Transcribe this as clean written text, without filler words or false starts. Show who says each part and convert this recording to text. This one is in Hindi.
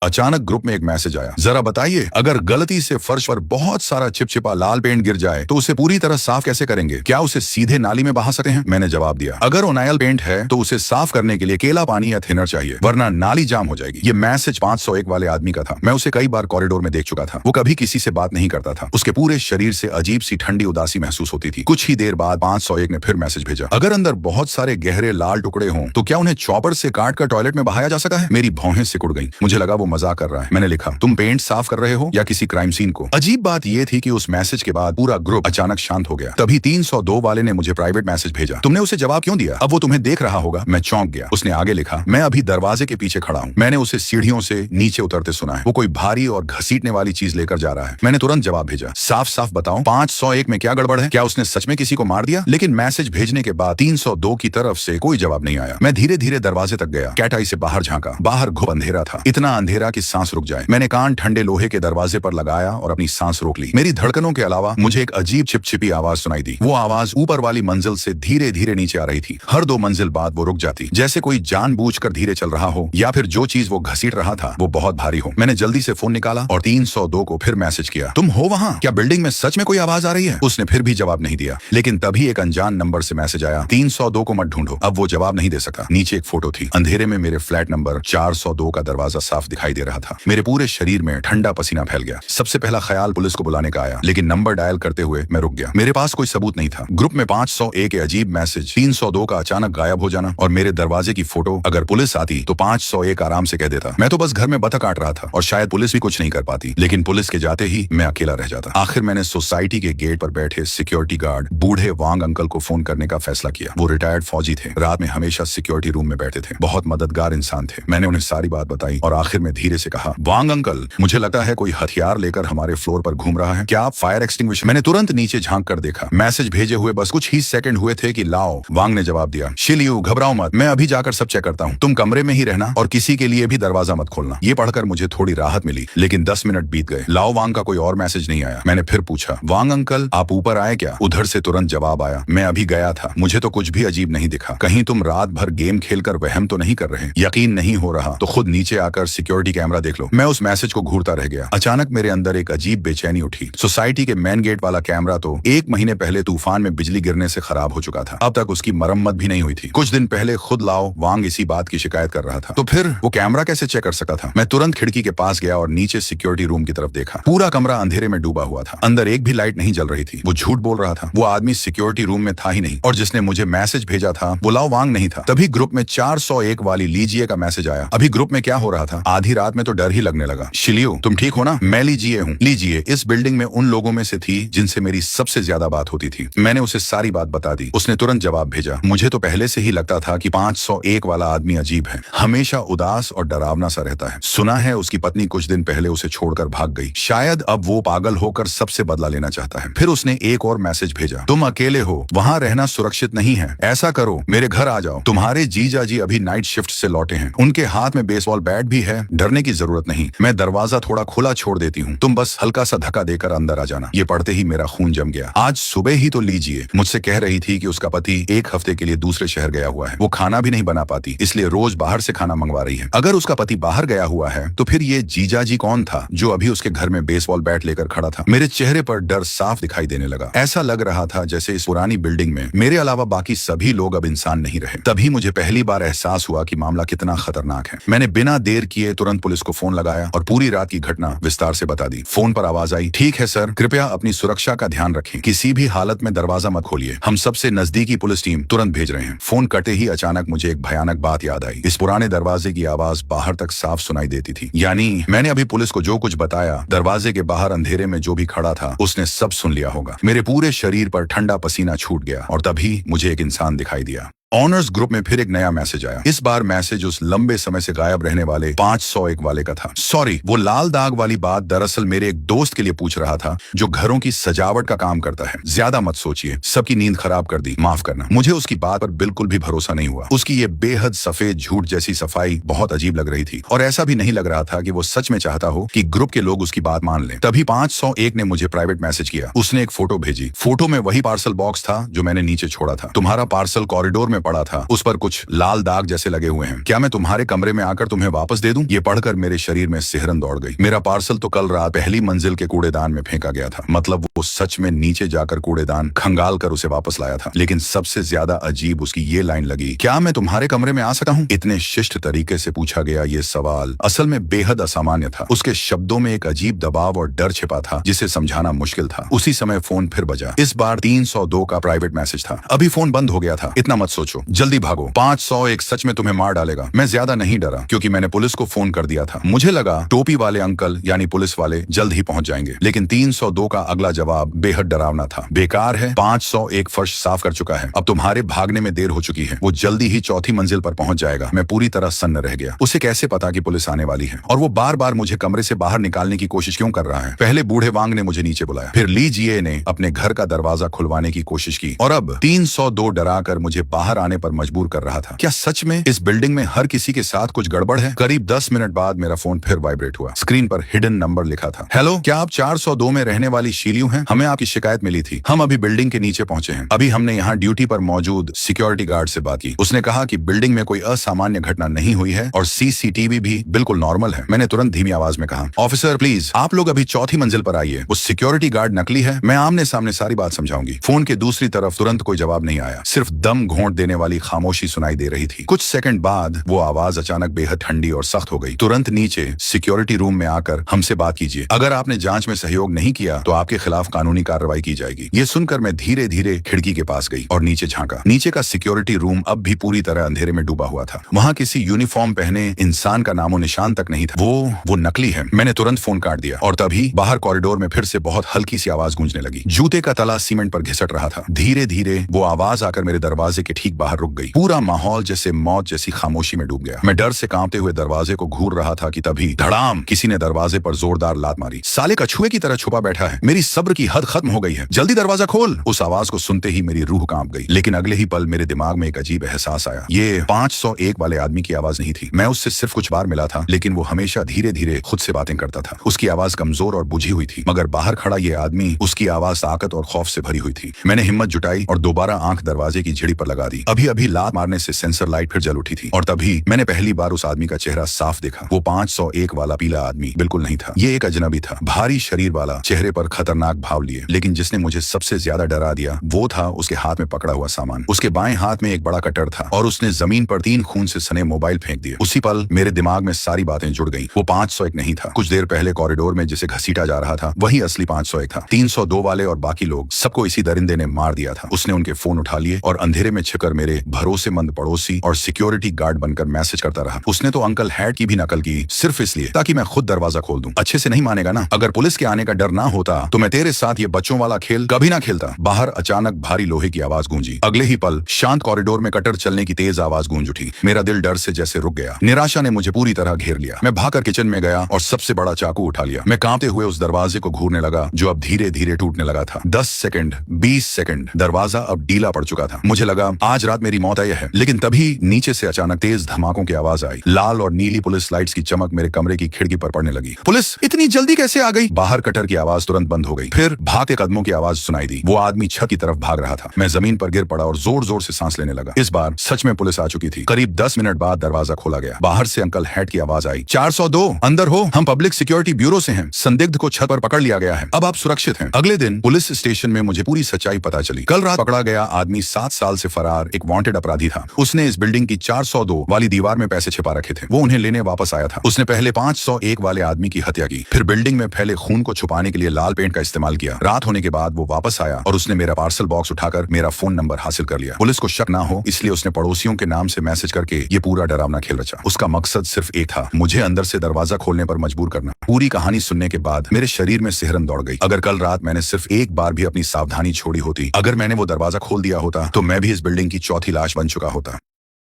Speaker 1: अचानक ग्रुप में एक मैसेज आया, जरा बताइए अगर गलती से फर्श पर बहुत सारा चिपचिपा लाल पेंट गिर जाए तो उसे पूरी तरह साफ कैसे करेंगे? क्या उसे सीधे नाली में बहा सकते हैं? मैंने जवाब दिया, अगर ओनाइल पेंट है तो उसे साफ करने के लिए केला पानी या थिनर चाहिए, वरना नाली जाम हो जाएगी। ये मैसेज 501 वाले आदमी का था। मैं उसे कई बार कॉरिडोर में देख चुका था। वो कभी किसी से बात नहीं करता था। उसके पूरे शरीर से अजीब सी ठंडी उदासी महसूस होती थी। कुछ ही देर बाद 501 ने फिर मैसेज भेजा, अगर अंदर बहुत सारे गहरे लाल टुकड़े हों तो क्या उन्हें चॉपर से काट कर टॉयलेट में बहाया जा सकता है? मेरी भौहें सिकुड़ गईं। मुझे लगा वो मजाक कर रहा है। मैंने लिखा, तुम पेंट साफ कर रहे हो या किसी क्राइम सीन को? अजीब बात यह थी कि उस मैसेज के बाद पूरा ग्रुप अचानक शांत हो गया। तभी 302 वाले ने मुझे प्राइवेट मैसेज भेजा, तुमने उसे जवाब क्यों दिया? अब वो तुम्हें देख रहा होगा। मैं चौंक गया। उसने आगे लिखा, मैं अभी दरवाजे के पीछे खड़ा हूँ। मैंने उसे सीढ़ियों से नीचे उतरते सुना है। वो कोई भारी और घसीटने वाली चीज लेकर जा रहा है। मैंने तुरंत जवाब भेजा, साफ साफ बताओ 501 में क्या गड़बड़ है? क्या उसने सच में किसी को मार दिया? लेकिन मैसेज भेजने के बाद 302 की तरफ से कोई जवाब नहीं आया। मैं धीरे धीरे दरवाजे तक गया। कैटाई से बाहर झांका। बाहर घुप अंधेरा था, इतना अंधेरा कि सांस रुक जाए। मैंने कान ठंडे लोहे के दरवाजे पर लगाया और अपनी सांस रोक ली। मेरी धड़कनों के अलावा मुझे एक अजीब चिपचिपी आवाज सुनाई दी। वो आवाज ऊपर वाली मंजिल से धीरे धीरे नीचे आ रही थी। हर 2 मंजिल बाद वो रुक जाती, जैसे कोई जानबूझकर धीरे चल रहा हो या फिर जो चीज वो घसीट रहा था वो बहुत भारी हो। मैंने जल्दी से फोन निकाला और 302 को फिर मैसेज किया, तुम हो वहां? क्या बिल्डिंग में सच में कोई आवाज आ रही है? उसने फिर भी जवाब नहीं दिया। लेकिन तभी एक अनजान नंबर से मैसेज आया, 302 को मत ढूंढो। अब वो जवाब नहीं दे सका। नीचे एक फोटो थी। अंधेरे में मेरे फ्लैट नंबर 402 का दरवाजा साफ दिखाई दे रहा था। मेरे पूरे शरीर में ठंडा पसीना फैल गया। सबसे पहला ख्याल पुलिस को बुलाने का आया, लेकिन नंबर डायल करते हुए मैं रुक गया। मेरे पास कोई सबूत नहीं था। ग्रुप में 501 के अजीब मैसेज, 302 का अचानक गायब हो जाना और मेरे दरवाजे की फोटो। अगर पुलिस आती तो 501 आराम से कह देता, मैं तो बस घर में बतख काट रहा था, और शायद पुलिस भी कुछ नहीं कर पाती। लेकिन पुलिस के जाते ही मैं अकेला रह जाता। आखिर मैंने सोसाइटी के गेट पर बैठे सिक्योरिटी गार्ड बूढ़े वांग अंकल को फोन करने का फैसला किया। वो रिटायर्ड फौजी थे। रात में हमेशा सिक्योरिटी रूम में बैठे थे। बहुत मददगार इंसान थे। मैंने उन्हें सारी बात बताई और आखिर में धीरे से कहा, वांग अंकल, मुझे लगता है कोई हथियार लेकर हमारे फ्लोर पर घूम रहा है। क्या आप फायर एक्सटिंग्विशर? मैंने तुरंत नीचे झांक कर देखा। मैसेज भेजे हुए बस कुछ ही सेकंड हुए थे कि लाओ। वांग ने जवाब दिया, शिलियू घबराओ मत, मैं अभी जाकर सब चेक करता हूँ। तुम कमरे में ही रहना और किसी के लिए भी दरवाजा मत खोलना। ये पढ़कर मुझे थोड़ी राहत मिली, लेकिन 10 मिनट बीत गए। लाओ वांग का कोई और मैसेज नहीं आया। मैंने फिर पूछा, वांग अंकल आप ऊपर आए क्या? उधर से तुरंत जवाब आया, मैं अभी गया था। मुझे तो कुछ भी अजीब नहीं दिखा। कहीं तुम रात भर गेम खेलकर वहम तो नहीं कर रहे? यकीन नहीं हो रहा तो खुद नीचे आकर सिक्योरिटी कैमरा देख लो। मैं उस मैसेज को घूरता रह गया। अचानक मेरे अंदर एक अजीब बेचैनी उठी। सोसाइटी के मेन गेट वाला कैमरा तो 1 महीने पहले तूफान में बिजली गिरने से खराब हो चुका था। अब तक उसकी मरम्मत भी नहीं हुई थी। कुछ दिन पहले खुद लाओ वांग इसी बात की शिकायत कर रहा था, तो फिर वो कैमरा कैसे चेक कर सकता था? मैं तुरंत खिड़की के पास गया और नीचे सिक्योरिटी रूम की तरफ देखा। पूरा कमरा अंधेरे में डूबा हुआ था। अंदर एक भी लाइट नहीं जल रही थी। वो झूठ बोल रहा था। वो आदमी सिक्योरिटी रूम में था ही नहीं, और जिसने मुझे मैसेज भेजा था वो लाओ वांग नहीं था। तभी ग्रुप में 401 वाली लीजिए का मैसेज आया। अभी ग्रुप में क्या हो रहा था? आधी रात में तो डर ही लगने लगा। शिलियो तुम ठीक हो ना? मैं लीजिए हूँ। लीजिए इस बिल्डिंग में उन लोगों में से थी जिनसे मेरी सबसे ज्यादा बात होती थी। मैंने उसे सारी बात बता दी। उसने तुरंत जवाब भेजा, मुझे तो पहले से ही लगता था कि 501 वाला आदमी अजीब है। हमेशा उदास और डरावना सा रहता है। सुना है उसकी पत्नी कुछ दिन पहले उसे छोड़कर भाग गई। शायद अब वो पागल होकर सबसे बदला लेना चाहता है। फिर उसने एक और मैसेज भेजा, तुम अकेले हो, वहां रहना सुरक्षित नहीं है। ऐसा करो मेरे घर आ जाओ। तुम्हारे जीजा जी अभी नाइट शिफ्ट से लौटे हैं। उनके हाथ में बेसबॉल बैट भी है। डरने की जरूरत नहीं। मैं दरवाजा थोड़ा खुला छोड़ देती हूँ। तुम बस हल्का सा धक्का देकर अंदर आ जाना। ये पढ़ते ही मेरा खून जम गया। आज सुबह ही तो लीजिए मुझसे कह रही थी कि उसका पति 1 हफ्ते के लिए दूसरे शहर गया हुआ है। वो खाना भी नहीं बना पाती, इसलिए रोज बाहर से खाना मंगवा रही है। अगर उसका पति बाहर गया हुआ है तो फिर ये जीजा जी कौन था जो अभी उसके घर में बेसबॉल बैट लेकर खड़ा था? मेरे चेहरे पर डर साफ दिखाई देने लगा। ऐसा लग रहा था जैसे इस पुरानी बिल्डिंग में मेरे अलावा बाकी सभी लोग अब इंसान नहीं रहे। तभी मुझे पहली बार एहसास हुआ कि मामला कितना खतरनाक है। मैंने बिना देर किए तुरंत पुलिस को फोन लगाया और पूरी रात की घटना विस्तार से बता दी। फोन पर आवाज आई, ठीक है सर, कृपया अपनी सुरक्षा का ध्यान रखें। किसी भी हालत में दरवाजा मत खोलिए। हम सबसे नजदीकी पुलिस टीम तुरंत भेज रहे हैं। फोन कटे ही अचानक मुझे एक भयानक बात याद आई। इस पुराने दरवाजे की आवाज बाहर तक साफ सुनाई देती थी। यानी मैंने अभी पुलिस को जो कुछ बताया, दरवाजे के बाहर अंधेरे में जो भी खड़ा था उसने सब सुन लिया होगा। मेरे पूरे शरीर पर ठंडा पसीना छूट गया और तभी मुझे एक इंसान दिखाई दिया। ऑनर्स ग्रुप में फिर एक नया मैसेज आया। इस बार मैसेज उस लंबे समय से गायब रहने वाले 501 वाले का था। सॉरी, वो लाल दाग वाली बात दरअसल मेरे एक दोस्त के लिए पूछ रहा था जो घरों की सजावट का काम करता है। ज्यादा मत सोचिए, सबकी नींद खराब कर दी, माफ करना। मुझे उसकी बात पर बिल्कुल भी भरोसा नहीं हुआ। उसकी ये बेहद सफेद झूठ जैसी सफाई बहुत अजीब लग रही थी और ऐसा भी नहीं लग रहा था कि वो सच में चाहता हो कि ग्रुप के लोग उसकी बात मान लें। तभी 501 ने मुझे प्राइवेट मैसेज किया। उसने एक फोटो भेजी। फोटो में वही पार्सल बॉक्स था जो मैंने नीचे छोड़ा था। तुम्हारा पार्सल कॉरिडोर में में पड़ा था उस पर कुछ लाल दाग जैसे लगे हुए हैं। क्या मैं तुम्हारे कमरे में आकर तुम्हें वापस दे दूं? ये पढ़कर मेरे शरीर में सिहरन दौड़ गई। मेरा पार्सल तो कल रात पहली मंजिल के कूड़ेदान में फेंका गया था। मतलब वो सच में नीचे जाकर कूड़ेदान खंगाल कर उसे वापस लाया था। लेकिन सबसे ज्यादा अजीब उसकी ये लाइन लगी, क्या मैं तुम्हारे कमरे में आ सकता हूँ? इतने शिष्ट तरीके से पूछा गया ये सवाल असल में बेहद असामान्य था। उसके शब्दों में एक अजीब दबाव और डर छिपा था जिसे समझाना मुश्किल था। उसी समय फोन फिर बजा। इस बार 302 का प्राइवेट मैसेज था। अभी फोन बंद हो गया था। इतना मत सोचो, जल्दी भागो, 501 सच में तुम्हें मार डालेगा। मैं ज्यादा नहीं डरा क्योंकि मैंने पुलिस को फोन कर दिया था। मुझे लगा टोपी वाले अंकल यानी पुलिस वाले जल्द ही पहुंच जाएंगे। लेकिन 302 का अगला जवाब बेहद डरावना था। बेकार है, 501 फर्श साफ कर चुका है। अब तुम्हारे भागने में देर हो चुकी है। वो जल्दी ही चौथी मंजिल पर पहुंच जाएगा। मैं पूरी तरह सन्न रह गया। उसे कैसे पता कि पुलिस आने वाली है? और वो बार बार मुझे कमरे से बाहर निकालने की कोशिश क्यों कर रहा है? पहले बूढ़े वांग ने मुझे नीचे बुलाया, फिर ली जीए ने अपने घर का दरवाजा खुलवाने की कोशिश की और अब 302 डराकर मुझे बाहर आने पर मजबूर कर रहा था। क्या सच में इस बिल्डिंग में हर किसी के साथ कुछ गड़बड़ है? करीब 10 मिनट बाद मेरा फोन फिर वाइब्रेट हुआ। स्क्रीन पर हिडन नंबर लिखा था। हेलो, क्या आप 402 में रहने वाली शीलियू हैं? हमें आपकी शिकायत मिली थी। हम अभी बिल्डिंग के नीचे पहुंचे हैं। अभी हमने यहाँ ड्यूटी पर मौजूद सिक्योरिटी गार्ड से बात की। उसने कहा कि बिल्डिंग में कोई असामान्य घटना नहीं हुई है और सीसीटीवी भी बिल्कुल नॉर्मल है। मैंने तुरंत धीमी आवाज में कहा, ऑफिसर प्लीज आप लोग अभी चौथी मंजिल पर आइए। वो सिक्योरिटी गार्ड नकली है। मैं आमने सामने सारी बात समझाऊंगी। फोन के दूसरी तरफ तुरंत कोई जवाब नहीं आया। सिर्फ दम घोंट देने वाली खामोशी सुनाई दे रही थी। कुछ सेकंड बाद वो आवाज अचानक बेहद ठंडी और सख्त हो गई। तुरंत नीचे सिक्योरिटी रूम में आकर हमसे बात कीजिए। अगर आपने जांच में सहयोग नहीं किया तो आपके खिलाफ कानूनी कार्रवाई की जाएगी। ये सुनकर मैं धीरे धीरे खिड़की के पास गई और नीचे झांका। नीचे का सिक्योरिटी रूम अब भी पूरी तरह अंधेरे में डूबा हुआ था। वहाँ किसी यूनिफॉर्म पहने इंसान का नामो निशान तक नहीं था। वो नकली है। मैंने तुरंत फोन काट दिया और तभी बाहर कॉरिडोर में फिर से बहुत हल्की सी आवाज गूंजने लगी। जूते का तला सीमेंट पर घिसट रहा था। धीरे धीरे वो आवाज आकर मेरे दरवाजे के ठीक बाहर रुक गई। पूरा माहौल जैसे मौत जैसी खामोशी में डूब गया। मैं डर से कांपते हुए दरवाजे को घूर रहा था कि तभी धड़ाम किसी ने दरवाजे पर जोरदार लात मारी। साले कछुए की तरह छुपा बैठा है। मेरी सब्र की हद खत्म हो गई है। जल्दी दरवाजा खोल। उस आवाज को सुनते ही मेरी रूह कांप गई। लेकिन अगले ही पल मेरे दिमाग में एक अजीब एहसास आया। ये 501 वाले आदमी की आवाज नहीं थी। मैं उससे सिर्फ कुछ बार मिला था, लेकिन वो हमेशा धीरे धीरे खुद से बातें करता था। उसकी आवाज कमजोर और बुझी हुई थी, मगर बाहर खड़ा ये आदमी, उसकी आवाज ताकत और खौफ से भरी हुई थी। मैंने हिम्मत जुटाई और दोबारा आंख दरवाजे की झिड़ी पर लगा दी। अभी अभी लात मारने से सेंसर लाइट फिर जल उठी थी और तभी मैंने पहली बार उस आदमी का चेहरा साफ देखा। वो 501 वाला पीला आदमी बिल्कुल नहीं था। ये एक अजनबी था, भारी शरीर वाला, चेहरे पर खतरनाक भाव लिए। लेकिन जिसने मुझे सबसे ज्यादा डरा दिया वो था उसके हाथ में पकड़ा हुआ सामान। उसके बाएं हाथ में एक बड़ा कटर था और उसने जमीन पर 3 खून से सने मोबाइल फेंक दिए। उसी पल मेरे दिमाग में सारी बातें जुड़ गईं। वो 501 नहीं था। कुछ देर पहले कॉरिडोर में जिसे घसीटा जा रहा था वही असली 501 था। 302 वाले और बाकी लोग, सबको इसी दरिंदे ने मार दिया था। उसने उनके फोन उठा लिए और अंधेरे में छिपकर मेरे भरोसेमंद पड़ोसी और सिक्योरिटी गार्ड बनकर मैसेज करता रहा। उसने तो अंकल हैड की भी नकल की, सिर्फ इसलिए ताकि मैं खुद दरवाजा खोल दूं। अच्छे से नहीं मानेगा ना? अगर पुलिस के आने का डर ना होता तो मैं तेरे साथ ये बच्चों वाला खेल कभी ना खेलता। बाहर अचानक भारी लोहे की आवाज गूंजी। अगले ही पल शांत कॉरिडोर में कटर चलने की तेज आवाज गूंज उठी। मेरा दिल डर से जैसे रुक गया। निराशा ने मुझे पूरी तरह घेर लिया। मैं भागकर किचन में गया और सबसे बड़ा चाकू उठा लिया। मैं कांपते हुए उस दरवाजे को घूरने लगा जो अब धीरे धीरे टूटने लगा था। 10 सेकंड, 20 सेकंड, दरवाजा अब ढीला पड़ चुका था। मुझे लगा आज रात मेरी मौत आई है। लेकिन तभी नीचे से अचानक तेज धमाकों की आवाज आई। लाल और नीली पुलिस लाइट्स की चमक मेरे कमरे की खिड़की पर पड़ने लगी। पुलिस इतनी जल्दी कैसे आ गई? बाहर कटर की आवाज तुरंत बंद हो गई। फिर भागते कदमों की आवाज सुनाई दी। वो आदमी छत की तरफ भाग रहा था। मैं जमीन पर गिर पड़ा और जोर जोर से सांस लेने लगा। इस बार सच में पुलिस आ चुकी थी। करीब 10 मिनट बाद दरवाजा खोला गया। बाहर से अंकल हैड की आवाज आई, 402 अंदर हो, हम पब्लिक सिक्योरिटी ब्यूरो से हैं। संदिग्ध को छत पर पकड़ लिया गया है। अब आप सुरक्षित हैं। अगले दिन पुलिस स्टेशन में मुझे पूरी सच्चाई पता चली। कल रात पकड़ा गया आदमी 7 साल से फरार एक वांटेड अपराधी था। उसने इस बिल्डिंग की 402 वाली दीवार में पैसे छिपा रखे थे। वो उन्हें लेने वापस आया था। उसने पहले 501 वाले आदमी की हत्या की, फिर बिल्डिंग में फैले खून को छुपाने के लिए लाल पेंट का इस्तेमाल किया। रात होने के बाद वो वापस आया और उसने मेरा पार्सल बॉक्स उठाकर मेरा फोन नंबर हासिल कर लिया। पुलिस को शक ना हो इसलिए उसने पड़ोसियों के नाम से मैसेज करके ये पूरा डरावना खेल रचा। उसका मकसद सिर्फ एक था, मुझे अंदर से दरवाजा खोलने पर मजबूर करना। पूरी कहानी सुनने के बाद मेरे शरीर में सिहरन दौड़ गई। अगर कल रात मैंने सिर्फ एक बार भी अपनी सावधानी छोड़ी होती, अगर मैंने वो दरवाजा खोल दिया होता तो मैं भी इस बिल्डिंग की चौथी लाश बन चुका होता।